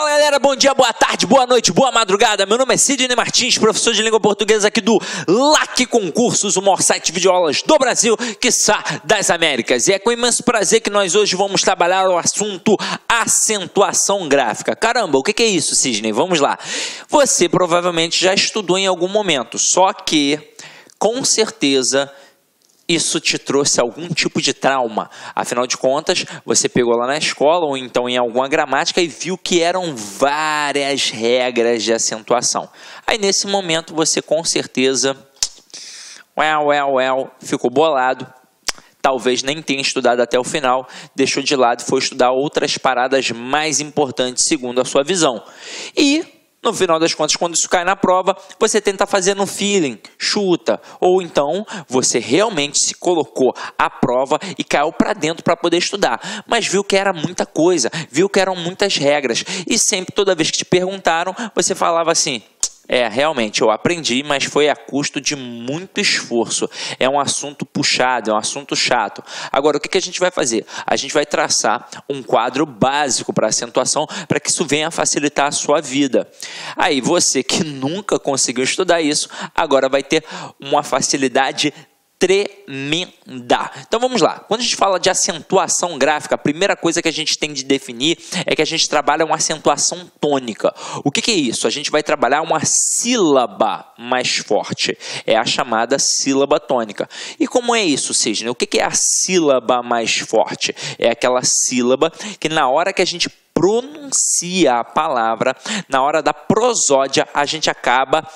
Fala galera, bom dia, boa tarde, boa noite, boa madrugada. Meu nome é Sidney Martins, professor de língua portuguesa aqui do LAC Concursos, o maior site de videoaulas do Brasil, quiçá das Américas. E é com imenso prazer que nós hoje vamos trabalhar o assunto acentuação gráfica. Caramba, o que é isso, Sidney? Vamos lá. Você provavelmente já estudou em algum momento, só que, com certeza, isso te trouxe algum tipo de trauma. Afinal de contas, você pegou lá na escola ou então em alguma gramática e viu que eram várias regras de acentuação. Aí nesse momento você com certeza ficou bolado. Talvez nem tenha estudado até o final, deixou de lado e foi estudar outras paradas mais importantes segundo a sua visão. E no final das contas, quando isso cai na prova, você tenta fazer no feeling, chuta, ou então você realmente se colocou à prova e caiu para dentro para poder estudar, mas viu que era muita coisa, viu que eram muitas regras, e sempre, toda vez que te perguntaram, você falava assim: realmente, eu aprendi, mas foi a custo de muito esforço. É um assunto puxado, é um assunto chato. Agora, o que a gente vai fazer? A gente vai traçar um quadro básico para acentuação, para que isso venha a facilitar a sua vida. Aí, você que nunca conseguiu estudar isso, agora vai ter uma facilidade tremenda. Então vamos lá. Quando a gente fala de acentuação gráfica, a primeira coisa que a gente tem de definir é que a gente trabalha uma acentuação tônica. O que é isso? A gente vai trabalhar uma sílaba mais forte. É a chamada sílaba tônica. E como é isso, Sidney? O que é a sílaba mais forte? É aquela sílaba que na hora que a gente pronuncia a palavra, na hora da prosódia, a gente acaba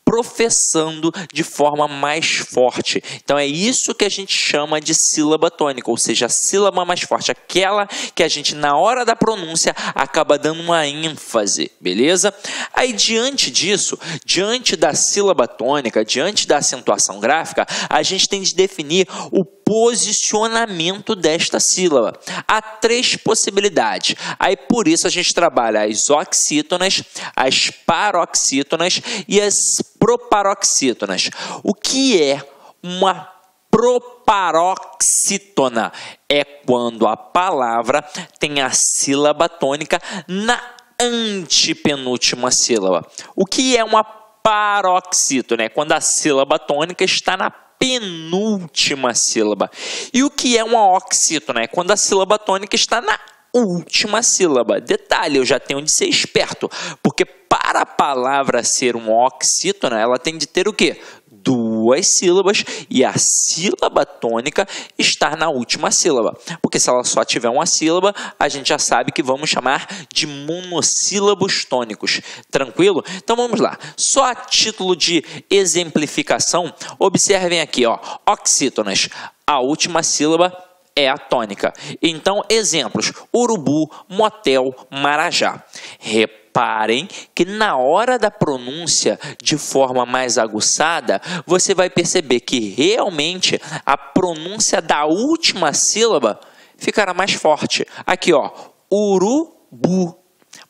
professando de forma mais forte. Então é isso que a gente chama de sílaba tônica, ou seja, a sílaba mais forte, aquela que a gente na hora da pronúncia acaba dando uma ênfase, beleza? Aí diante disso, diante da sílaba tônica, diante da acentuação gráfica, a gente tem de definir o posicionamento desta sílaba. Há três possibilidades. Aí por isso a gente trabalha as oxítonas, as paroxítonas e as proparoxítonas. O que é uma proparoxítona? É quando a palavra tem a sílaba tônica na antepenúltima sílaba. O que é uma paroxítona? É quando a sílaba tônica está na penúltima sílaba. E o que é uma oxítona? É quando a sílaba tônica está na última sílaba. Detalhe, eu já tenho de ser esperto, porque para a palavra ser uma oxítona, ela tem de ter o quê? Duas sílabas e a sílaba tônica estar na última sílaba. Porque se ela só tiver uma sílaba, a gente já sabe que vamos chamar de monossílabos tônicos. Tranquilo? Então vamos lá. Só a título de exemplificação, observem aqui, ó, oxítonas. A última sílaba é a tônica. Então, exemplos: urubu, motel, marajá. Reparem que na hora da pronúncia, de forma mais aguçada, você vai perceber que realmente a pronúncia da última sílaba ficará mais forte. Aqui, ó, urubu,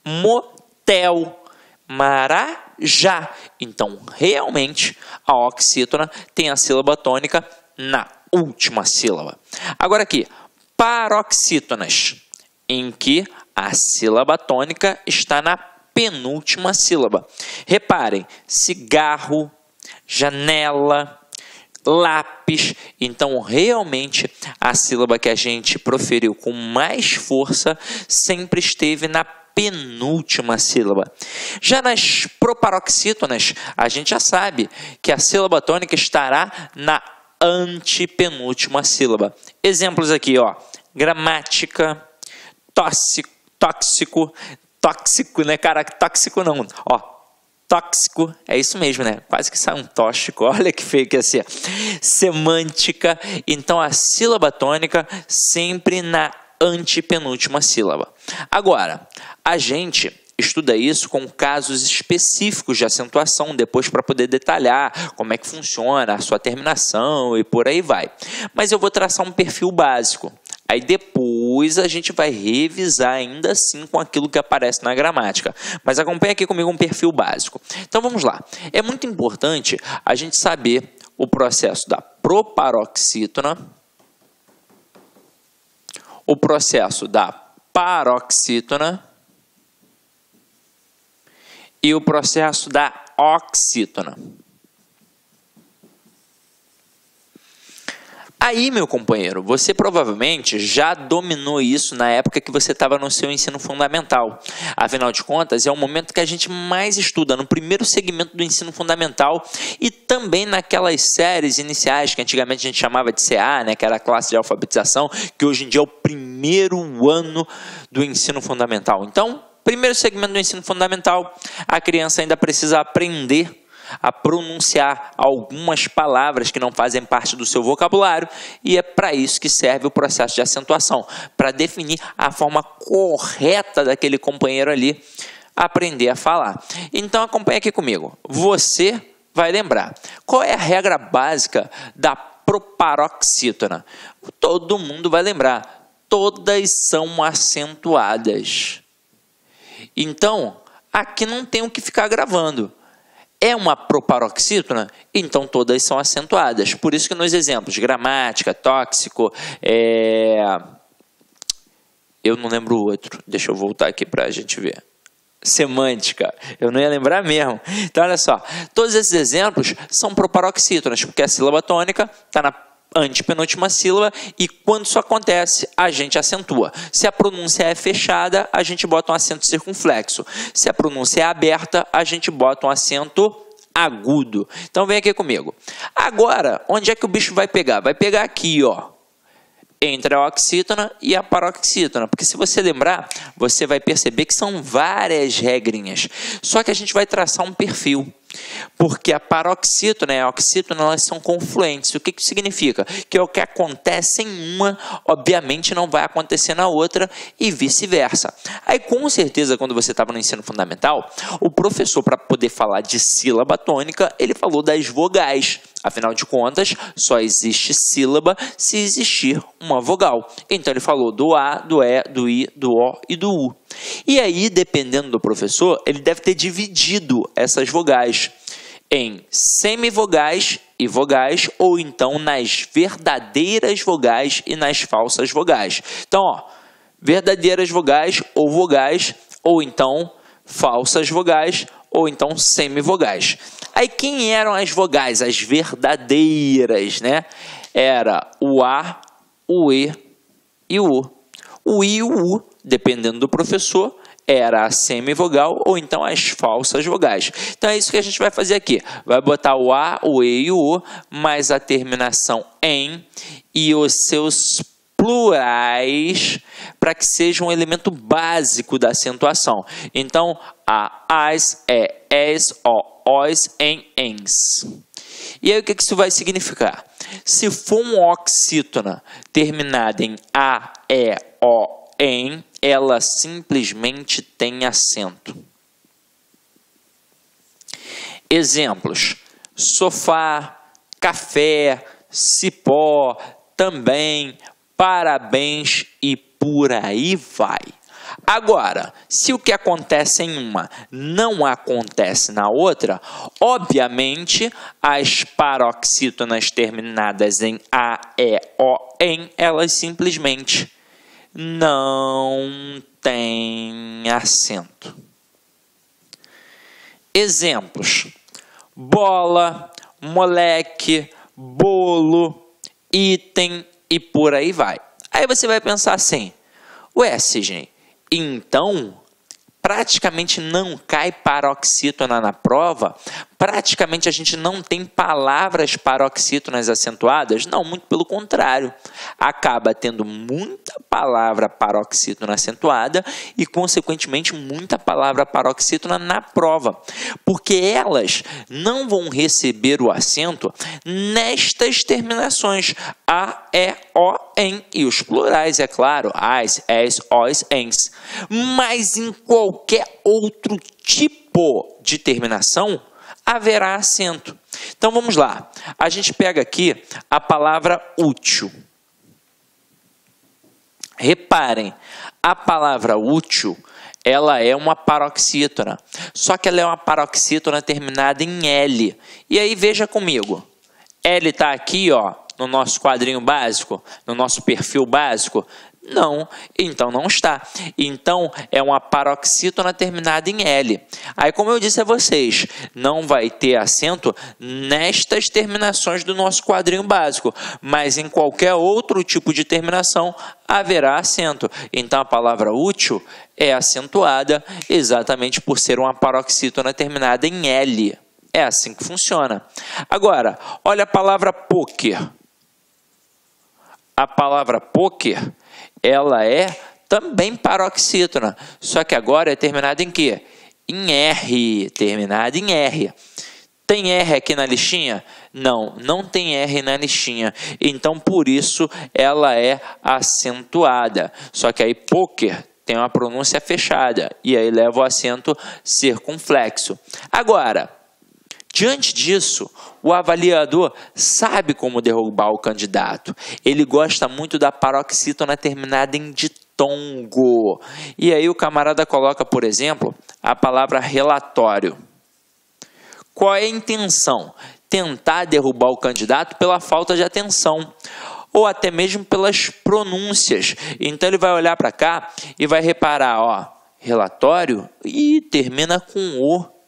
motel, marajá. Então, realmente, a oxítona tem a sílaba tônica na última sílaba. Agora aqui, paroxítonas, em que a sílaba tônica está na penúltima sílaba. Reparem, cigarro, janela, lápis. Então, realmente, a sílaba que a gente proferiu com mais força sempre esteve na penúltima sílaba. Já nas proparoxítonas, a gente já sabe que a sílaba tônica estará na antepenúltima sílaba. Exemplos aqui, ó: gramática, tóxico, né, cara? Tóxico não, ó, tóxico, é isso mesmo, né? Quase que sai um tóxico, olha que feio que ia ser. Semântica, então a sílaba tônica sempre na antepenúltima sílaba. Agora, a gente estuda isso com casos específicos de acentuação, depois para poder detalhar como é que funciona a sua terminação e por aí vai. Mas eu vou traçar um perfil básico. Aí depois a gente vai revisar ainda assim com aquilo que aparece na gramática. Mas acompanha aqui comigo um perfil básico. Então vamos lá. É muito importante a gente saber o processo da proparoxítona, o processo da paroxítona e o processo da oxítona. Aí, meu companheiro, você provavelmente já dominou isso na época que você estava no seu ensino fundamental. Afinal de contas, é o momento que a gente mais estuda, no primeiro segmento do ensino fundamental e também naquelas séries iniciais que antigamente a gente chamava de CA, né, que era a classe de alfabetização, que hoje em dia é o primeiro ano do ensino fundamental. Então, primeiro segmento do ensino fundamental, a criança ainda precisa aprender a pronunciar algumas palavras que não fazem parte do seu vocabulário, e é para isso que serve o processo de acentuação, para definir a forma correta daquele companheiro ali aprender a falar. Então acompanha aqui comigo. Você vai lembrar qual é a regra básica da proparoxítona. Todo mundo vai lembrar. Todas são acentuadas. Então, aqui não tem o que ficar gravando. É uma proparoxítona? Então todas são acentuadas. Por isso que nos exemplos, gramática, tóxico, eu não lembro o outro. Deixa eu voltar aqui para a gente ver. Semântica. Eu não ia lembrar mesmo. Então, olha só. Todos esses exemplos são proparoxítonas, porque a sílaba tônica está na antepenúltima sílaba e quando isso acontece, a gente acentua. Se a pronúncia é fechada, a gente bota um acento circunflexo. Se a pronúncia é aberta, a gente bota um acento agudo. Então vem aqui comigo. Agora, onde é que o bicho vai pegar? Vai pegar aqui, ó, entre a oxítona e a paroxítona, porque se você lembrar, você vai perceber que são várias regrinhas. Só que a gente vai traçar um perfil. Porque a paroxítona e a oxítona, elas são confluentes. O que isso significa? Que é o que acontece em uma, obviamente não vai acontecer na outra e vice-versa. Aí, com certeza, quando você estava no ensino fundamental, o professor, para poder falar de sílaba tônica, ele falou das vogais. Afinal de contas, só existe sílaba se existir uma vogal. Então, ele falou do A, do E, do I, do O e do U. E aí, dependendo do professor, ele deve ter dividido essas vogais em semivogais e vogais, ou então nas verdadeiras vogais e nas falsas vogais. Então, ó, verdadeiras vogais, ou então falsas vogais, ou então semivogais. Aí, quem eram as vogais? As verdadeiras, né? Era o A, o E e o U. O I e o U, dependendo do professor, era a semivogal ou então as falsas vogais. Então é isso que a gente vai fazer aqui. Vai botar o A, o E e o U, mais a terminação em e os seus plurais para que seja um elemento básico da acentuação. Então, as, es, os, ens. E aí o que isso vai significar? Se for uma oxítona terminada em a, e, o, em, ela simplesmente tem acento. Exemplos: sofá, café, cipó, também, parabéns e por aí vai. Agora, se o que acontece em uma não acontece na outra, obviamente as paroxítonas terminadas em a, e, o, em, elas simplesmente não têm acento. Exemplos: bola, moleque, bolo, item e por aí vai. Aí você vai pensar assim: ué, Sidney, então praticamente não cai paroxítona na prova? Praticamente a gente não tem palavras paroxítonas acentuadas? Não, muito pelo contrário. Acaba tendo muita palavra paroxítona acentuada e, consequentemente, muita palavra paroxítona na prova. Porque elas não vão receber o acento nestas terminações a, e, o, em e os plurais, é claro, as, es, os, ens. Mas em qualquer outro tipo de terminação, haverá acento. Então, vamos lá. A gente pega aqui a palavra útil. Reparem, a palavra útil, ela é uma paroxítona. Só que ela é uma paroxítona terminada em L. E aí, veja comigo. L está aqui, ó, no nosso quadrinho básico, no nosso perfil básico. Não, então não está. Então, é uma paroxítona terminada em L. Aí, como eu disse a vocês, não vai ter acento nestas terminações do nosso quadrinho básico, mas em qualquer outro tipo de terminação haverá acento. Então, a palavra útil é acentuada exatamente por ser uma paroxítona terminada em L. É assim que funciona. Agora, olha a palavra poker. A palavra poker, ela é também paroxítona, só que agora é terminada em quê? Em R, terminada em R. Tem R aqui na listinha? Não, não tem R na listinha. Então, por isso, ela é acentuada. Só que aí, poker tem uma pronúncia fechada, e aí leva o acento circunflexo. Agora, diante disso, o avaliador sabe como derrubar o candidato. Ele gosta muito da paroxítona terminada em ditongo. E aí o camarada coloca, por exemplo, a palavra relatório. Qual é a intenção? Tentar derrubar o candidato pela falta de atenção, ou até mesmo pelas pronúncias. Então ele vai olhar para cá e vai reparar, ó, relatório, e termina com O.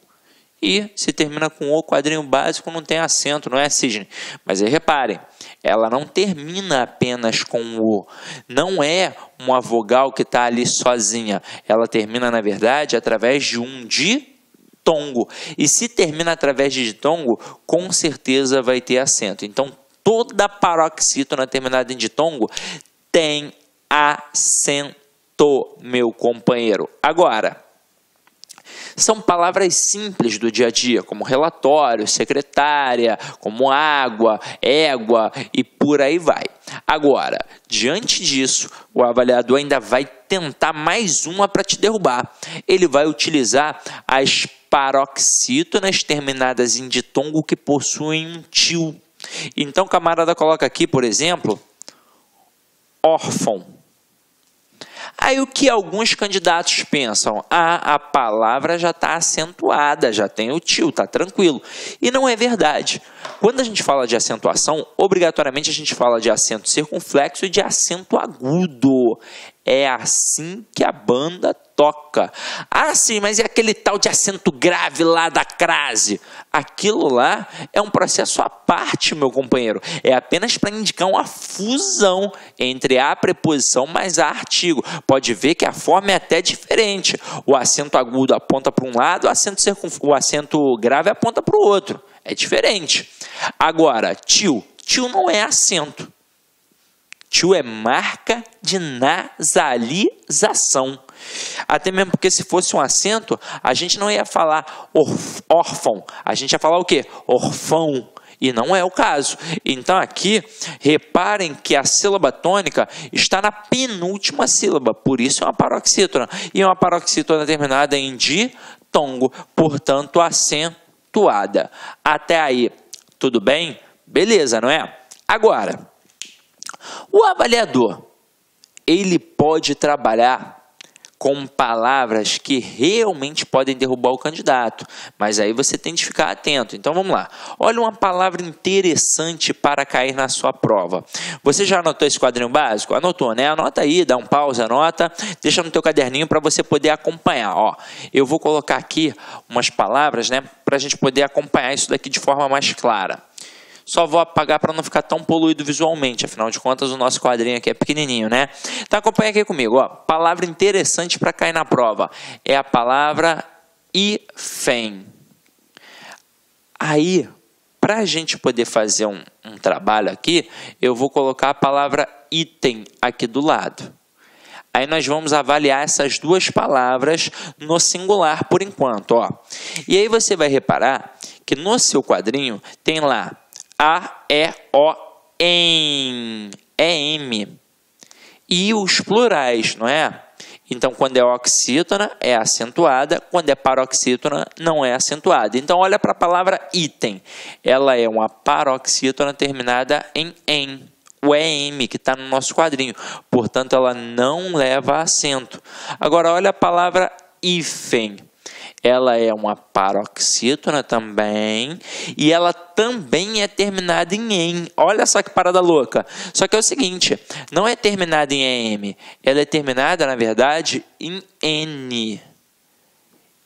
E se termina com O, quadrinho básico não tem acento, não é, Sidney? Mas aí reparem, ela não termina apenas com O. Não é uma vogal que está ali sozinha. Ela termina, na verdade, através de um ditongo. E se termina através de ditongo, com certeza vai ter acento. Então, toda paroxítona terminada em ditongo tem acento, meu companheiro. Agora, são palavras simples do dia a dia, como relatório, secretária, como água, égua e por aí vai. Agora, diante disso, o avaliador ainda vai tentar mais uma para te derrubar. Ele vai utilizar as paroxítonas terminadas em ditongo que possuem um til. Então, o camarada coloca aqui, por exemplo, órfão. Aí o que alguns candidatos pensam? Ah, a palavra já está acentuada, já tem o til, está tranquilo. E não é verdade. Quando a gente fala de acentuação, obrigatoriamente a gente fala de acento circunflexo e de acento agudo. É assim que a banda toca. Ah, sim, mas e aquele tal de acento grave lá da crase? Aquilo lá é um processo à parte, meu companheiro. É apenas para indicar uma fusão entre a preposição mais a artigo. Pode ver que a forma é até diferente. O acento agudo aponta para um lado, o acento grave aponta para o outro. É diferente. Agora, til. Til não é acento. Til é marca de nasalização. Até mesmo porque se fosse um acento, a gente não ia falar órfão. A gente ia falar o quê? Orfão. E não é o caso. Então aqui, reparem que a sílaba tônica está na penúltima sílaba. Por isso é uma paroxítona. E é uma paroxítona terminada em ditongo. Portanto, acentuada. Até aí, tudo bem? Beleza, não é? Agora, o avaliador, ele pode trabalhar com palavras que realmente podem derrubar o candidato, mas aí você tem de ficar atento. Então vamos lá. Olha uma palavra interessante para cair na sua prova. Você já anotou esse quadrinho básico? Anotou, né? Anota aí, dá um pause, anota, deixa no teu caderninho para você poder acompanhar. Ó, eu vou colocar aqui umas palavras, né, para a gente poder acompanhar isso daqui de forma mais clara. Só vou apagar para não ficar tão poluído visualmente, afinal de contas o nosso quadrinho aqui é pequenininho, né? Então acompanha aqui comigo, ó. Palavra interessante para cair na prova é a palavra hífen. Aí, para a gente poder fazer um trabalho aqui, eu vou colocar a palavra item aqui do lado. Aí nós vamos avaliar essas duas palavras no singular por enquanto, ó. E aí você vai reparar que no seu quadrinho tem lá A, E, O, EM, EM. E os plurais, não é? Então, quando é oxítona, é acentuada. Quando é paroxítona, não é acentuada. Então, olha para a palavra item. Ela é uma paroxítona terminada em EM. O EM, que está no nosso quadrinho. Portanto, ela não leva acento. Agora, olha a palavra hífen. ela é uma paroxítona também, e ela também é terminada em "em". Olha só que parada louca. Só que é o seguinte, não é terminada em "-m", ela é terminada, na verdade, em "n".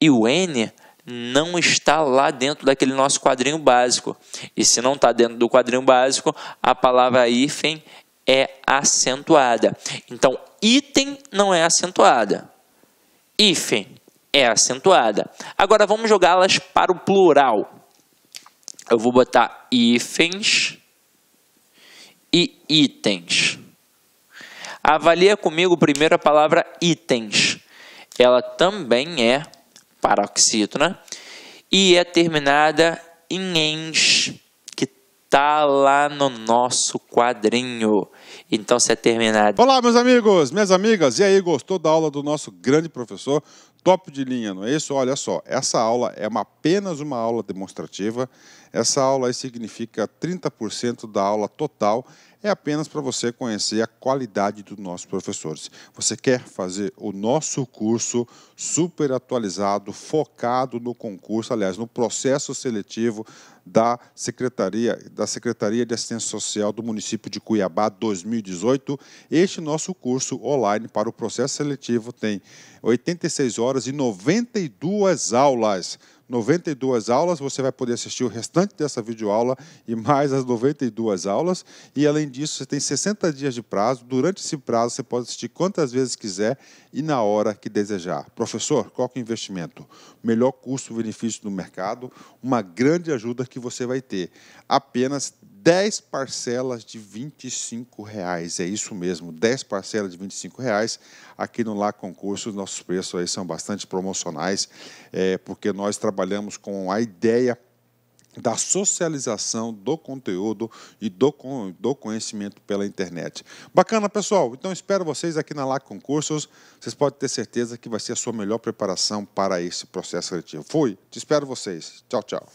E o "n" não está lá dentro daquele nosso quadrinho básico. E se não está dentro do quadrinho básico, a palavra hífen é acentuada. Então, item não é acentuada. Hífen é acentuada. Agora, vamos jogá-las para o plural. Eu vou botar hífens e itens. Avalia comigo primeiro a palavra itens. Ela também é paroxítona e é terminada em "ens", que está lá no nosso quadrinho. Então, se é terminada... Olá, meus amigos, minhas amigas. E aí, gostou da aula do nosso grande professor? Top de linha, não é isso? Olha só, essa aula é apenas uma aula demonstrativa. Essa aula aí significa 30% da aula total. É apenas para você conhecer a qualidade dos nossos professores. Você quer fazer o nosso curso super atualizado, focado no concurso, aliás, no processo seletivo da Secretaria de Assistência Social do município de Cuiabá 2018. Este nosso curso online para o processo seletivo tem 86 horas e 92 aulas. 92 aulas, você vai poder assistir o restante dessa videoaula e mais as 92 aulas. E além disso, você tem 60 dias de prazo. Durante esse prazo, você pode assistir quantas vezes quiser e na hora que desejar. Professor, qual que é o investimento? Melhor custo-benefício do mercado, uma grande ajuda que você vai ter. Apenas 10 parcelas de R$25. É isso mesmo, 10 parcelas de R$25. Aqui no Lá Concursos, nossos preços aí são bastante promocionais, porque nós trabalhamos com a ideia da socialização do conteúdo e do conhecimento pela internet. Bacana, pessoal? Então, espero vocês aqui na Lá Concursos. Vocês podem ter certeza que vai ser a sua melhor preparação para esse processo seletivo. Fui, te espero vocês. Tchau, tchau.